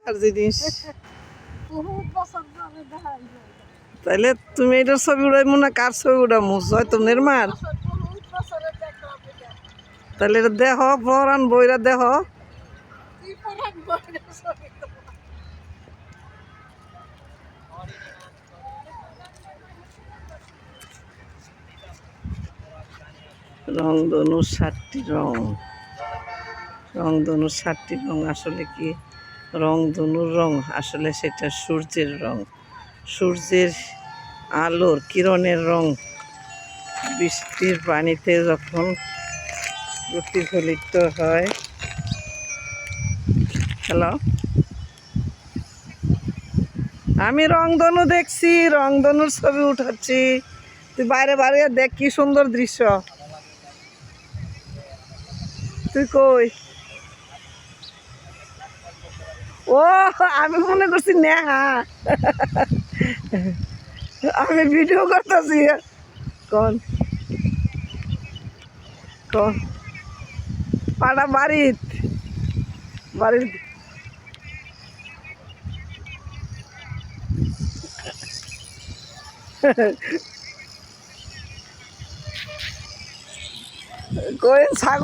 আর জিনিস তাইলে তুমি এটার ছবি উড়াইমু না কার ছবি উড়ামু হয়তো নির্মার তাহলে এটা দেহ পরান বইরা দেহ রংধনুর 7টি রং রংধনুর 7টি রং আসলে কি রংধনুর রং আসলে সেটা সূর্যের রং সূর্যের আলোর কিরণের রং বৃষ্টির পানিতে যখন প্রতিফলিত হয়। হ্যালো, আমি রংধনু দেখছি, রংধনুর ছবি উঠাচ্ছি। তুই বাইরে বাইরে দেখ কি সুন্দর দৃশ্য। তুই কই? ও আমি মনে করছি নেহা, আমি ভিডিও করতেছি। কোন কোন পাড়া বাড়িত বাড়ির কই ছাগল